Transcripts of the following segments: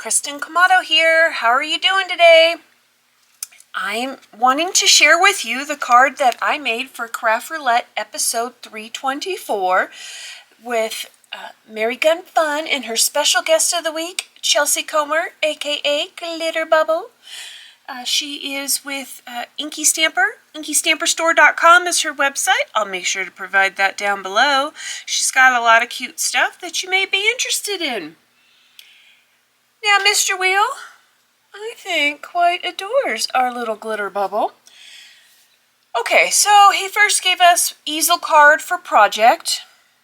Kristen Kamato here. How are you doing today? I'm wanting to share with you the card that I made for Craft Roulette episode 324 with Mary Gun Fun and her special guest of the week, Chelsea Comer, aka Glitter Bubble. She is with Inky Stamper. InkyStamperStore.com is her website. I'll make sure to provide that down below. She's got a lot of cute stuff that you may be interested in. Now, Mr. Wheel, I think quite adores our little glitter bubble. Okay, so he first gave us Easel Card for project.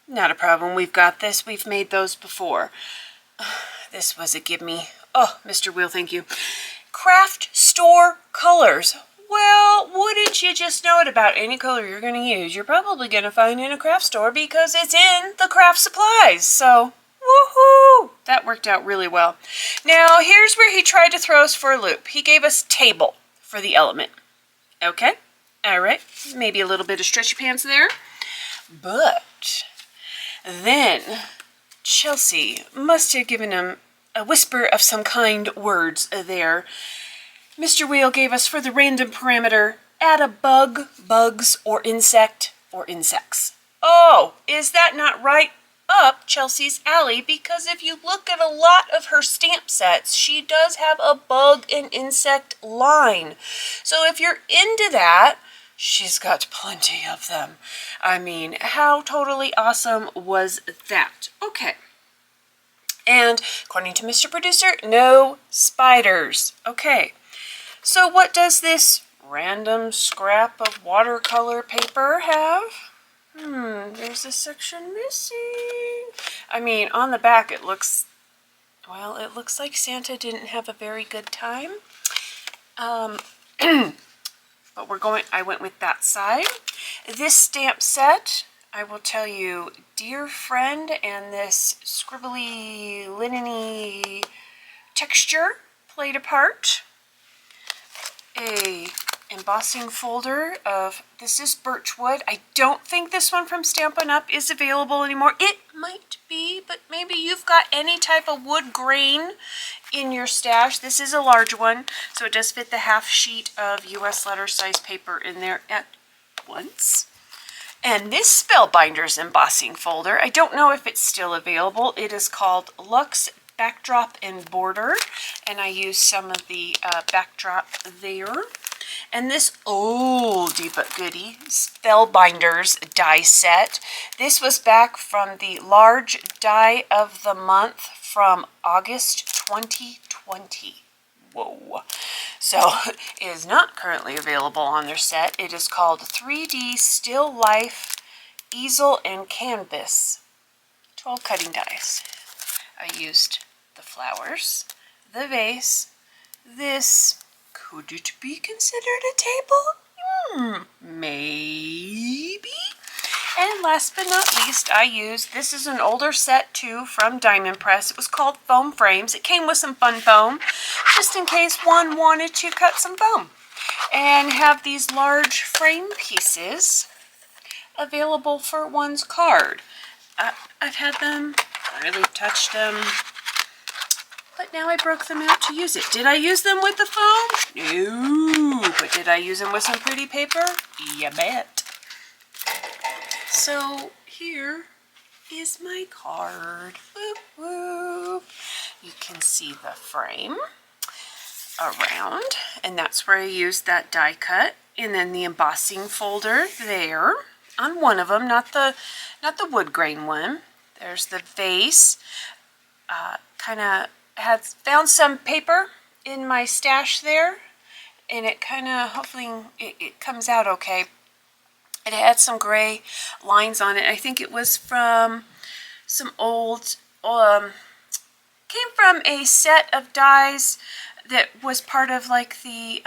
Not a problem, we've got this. We've made those before. This was a gimme. Oh, Mr. Wheel, thank you. Craft Store Colors. Well, wouldn't you just know it about any color you're going to use? You're probably going to find in a craft store because it's in the craft supplies. So, woohoo! That worked out really well. Now, here's where he tried to throw us for a loop. He gave us table for the element. Okay, all right. Maybe a little bit of stretchy pants there. But then Chelsea must have given him a whisper of some kind words there. Mr. Wheel gave us for the random parameter, add a bug, bugs, or insect, or insects. Oh, is that not right up Chelsea's alley? Because if you look at a lot of her stamp sets, she does have a bug and insect line. So if you're into that, she's got plenty of them. I mean, how totally awesome was that? Okay. And according to Mr. Producer, no spiders. Okay, so what does this random scrap of watercolor paper have? There's a section missing. I mean, on the back it looks, well, it looks like Santa didn't have a very good time. But I went with that side. This stamp set, I will tell you, dear friend, and this scribbly, linen-y texture played a part. A embossing folder of, this is birchwood. I don't think this one from Stampin' Up! Is available anymore. It might be, but maybe you've got any type of wood grain in your stash. This is a large one, so it does fit the half sheet of US letter size paper in there at once. And this Spellbinders embossing folder, I don't know if it's still available. It is called Luxe Backdrop and Border, and I used some of the backdrop there. And this oldie but goodie Spellbinders die set. This was back from the large die of the month from August 2020. Whoa. So it is not currently available on their set. It is called 3D Still Life Easel and Canvas 12 cutting dies. I used the flowers, the vase, this. Could it be considered a table? Maybe. And last but not least, I used, this is an older set too from Diamond Press. It was called Foam Frames. It came with some fun foam, just in case one wanted to cut some foam. And have these large frame pieces available for one's card. I've had them, I really touched them, but now I broke them out to use it. Did I use them with the foam? No. But did I use them with some pretty paper? You bet. So here is my card. Whoop, whoop. You can see the frame around, and that's where I used that die cut, and then the embossing folder there on one of them, not the wood grain one. There's the vase. Kind of had found some paper in my stash there, and it kind of, hopefully it comes out okay. It had some gray lines on it. I think it was from some old, came from a set of dies that was part of like the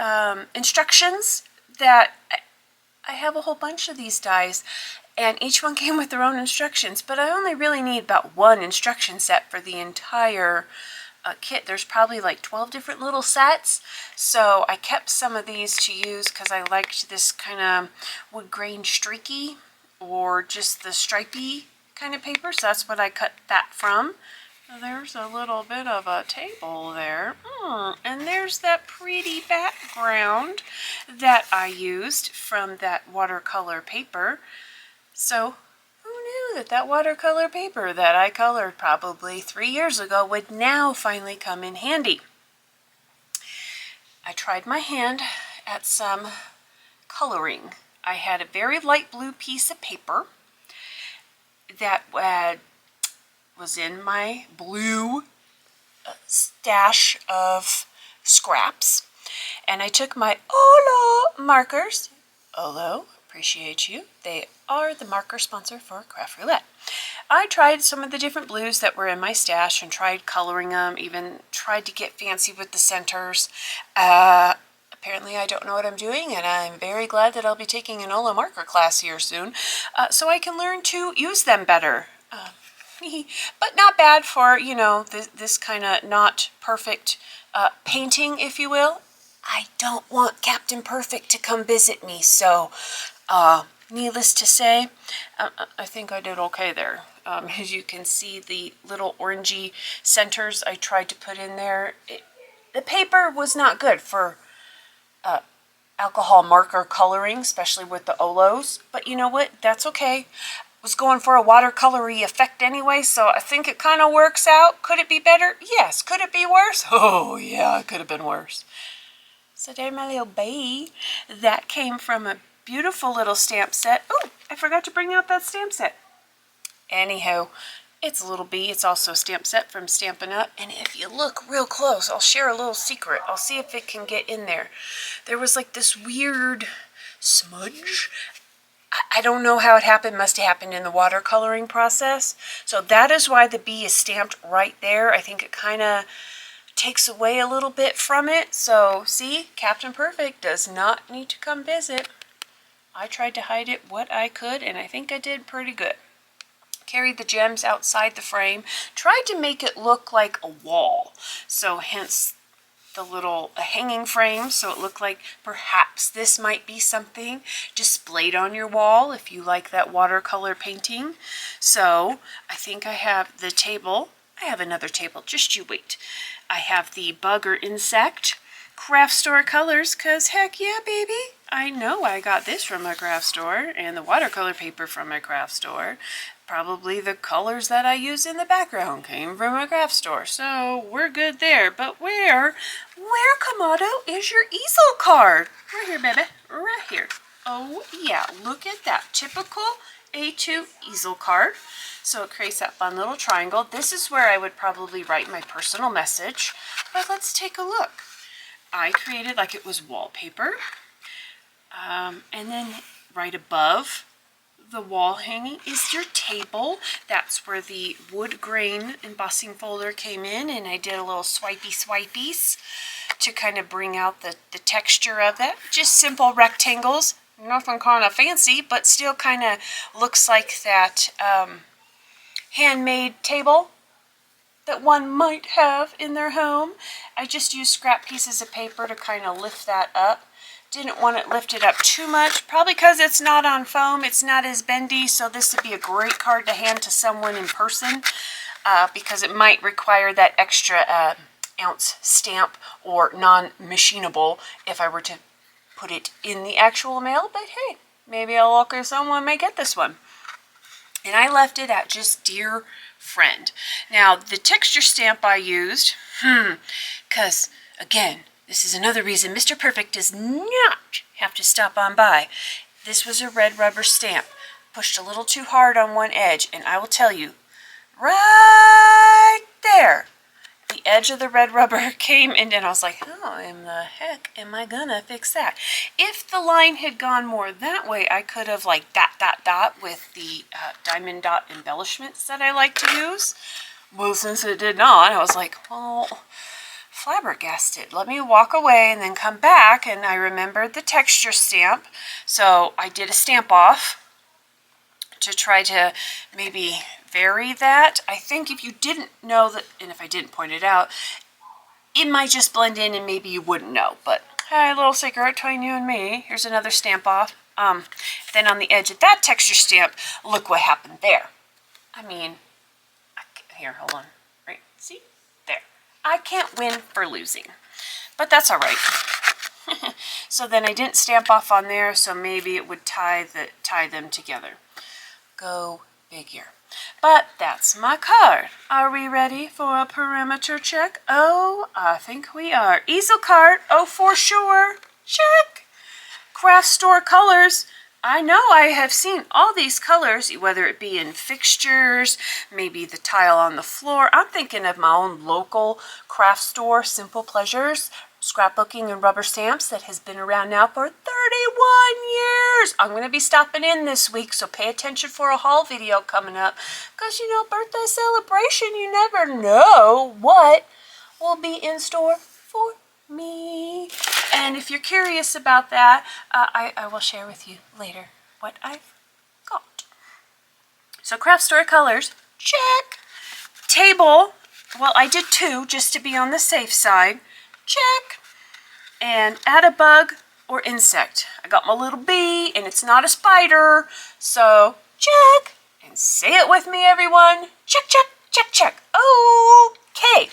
instructions that, I have a whole bunch of these dies, and each one came with their own instructions, but I only really need about one instruction set for the entire kit. There's probably like 12 different little sets, so I kept some of these to use because I liked this kind of wood grain streaky or just the stripy kind of paper, so that's what I cut that from. There's a little bit of a table there. And there's that pretty background that I used from that watercolor paper. So who knew that that watercolor paper that I colored probably 3 years ago would now finally come in handy. I tried my hand at some coloring. I had a very light blue piece of paper that was in my blue stash of scraps, and I took my Olo markers. Olo, appreciate you. They are the marker sponsor for Craft Roulette. I tried some of the different blues that were in my stash and tried coloring them, even tried to get fancy with the centers. Apparently I don't know what I'm doing, and I'm very glad that I'll be taking an Olo marker class here soon, so I can learn to use them better. But not bad for, you know, this kind of not perfect painting, if you will. I don't want Captain Perfect to come visit me, so needless to say, I think I did okay there. As you can see, the little orangey centers I tried to put in there, the paper was not good for alcohol marker coloring, especially with the Olos, but you know what, that's okay. Was going for a watercolory effect anyway, so I think it kind of works out. Could it be better? Yes. Could it be worse? Oh yeah, it could have been worse. So there's my little bee. That came from a beautiful little stamp set. Oh, I forgot to bring out that stamp set. Anyhow, it's a little bee. It's also a stamp set from Stampin' Up. And if you look real close, I'll share a little secret. I'll see if it can get in there. There was like this weird smudge. I don't know how it happened. Must have happened in the watercoloring process. So that is why the bee is stamped right there. I think it kind of takes away a little bit from it. So see, Captain Perfect does not need to come visit. I tried to hide it what I could, and I think I did pretty good. Carried the gems outside the frame. Tried to make it look like a wall. So hence the little hanging frame, so it looked like perhaps this might be something displayed on your wall if you like that watercolor painting. So I think I have the table. I have another table, just you wait. I have the bug or insect craft store colors, because heck yeah, baby. I know I got this from a craft store, and the watercolor paper from a craft store. Probably the colors that I use in the background came from a craft store, so we're good there. But where, Kamado, is your easel card? Right here, baby, right here. Oh yeah, look at that, typical A2 easel card. So it creates that fun little triangle. This is where I would probably write my personal message, but let's take a look. I created like it was wallpaper, and then right above the wall hanging is your table. That's where the wood grain embossing folder came in, and I did a little swipies to kind of bring out the texture of that. Just simple rectangles, nothing kind of fancy, but still kind of looks like that handmade table that one might have in their home. I just used scrap pieces of paper to kind of lift that up. Didn't want it lifted up too much, probably because it's not on foam, it's not as bendy, so this would be a great card to hand to someone in person, because it might require that extra ounce stamp or non-machinable if I were to put it in the actual mail, but hey, maybe a local someone may get this one. And I left it at just Dear Friend. Now, the texture stamp I used, because, again, this is another reason Mr. Perfect does not have to stop on by. This was a red rubber stamp. Pushed a little too hard on one edge, and I will tell you, right there, the edge of the red rubber came in, and I was like, how in the heck am I gonna fix that? If the line had gone more that way, I could have like dot with the diamond dot embellishments that I like to use. Well, since it did not, I was like, well, flabbergasted. Let me walk away and then come back, and I remembered the texture stamp, so I did a stamp off to try to maybe vary that. I think if you didn't know that, and if I didn't point it out, it might just blend in and maybe you wouldn't know. But hey, a little secret between you and me. Here's another stamp off. Then on the edge of that texture stamp, look what happened there. I mean, here, hold on. Right I can't win for losing. But that's all right. So then I didn't stamp off on there, so maybe it would tie them together. Go figure. But that's my card. Are we ready for a perimeter check? Oh, I think we are. Easel Card, oh for sure. Check. Craft store colors. I know I have seen all these colors, whether it be in fixtures, maybe the tile on the floor. I'm thinking of my own local craft store, Simple Pleasures, scrapbooking and rubber stamps that has been around now for 31 years. I'm going to be stopping in this week, so pay attention for a haul video coming up. Because, you know, birthday celebration, you never know what will be in store for me. And if you're curious about that, I will share with you later what I've got. So craft store colors, check. Table, well, I did 2 just to be on the safe side. Check. And add a bug or insect. I got my little bee, and it's not a spider, so check. And say it with me, everyone. Check, check, check, check. Okay.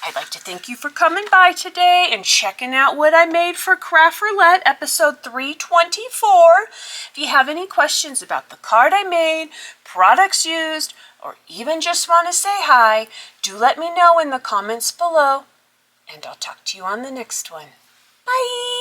I'd like to thank you for coming by today and checking out what I made for Craft Roulette episode 324. If you have any questions about the card I made, products used, or even just want to say hi, do let me know in the comments below, and I'll talk to you on the next one. Bye!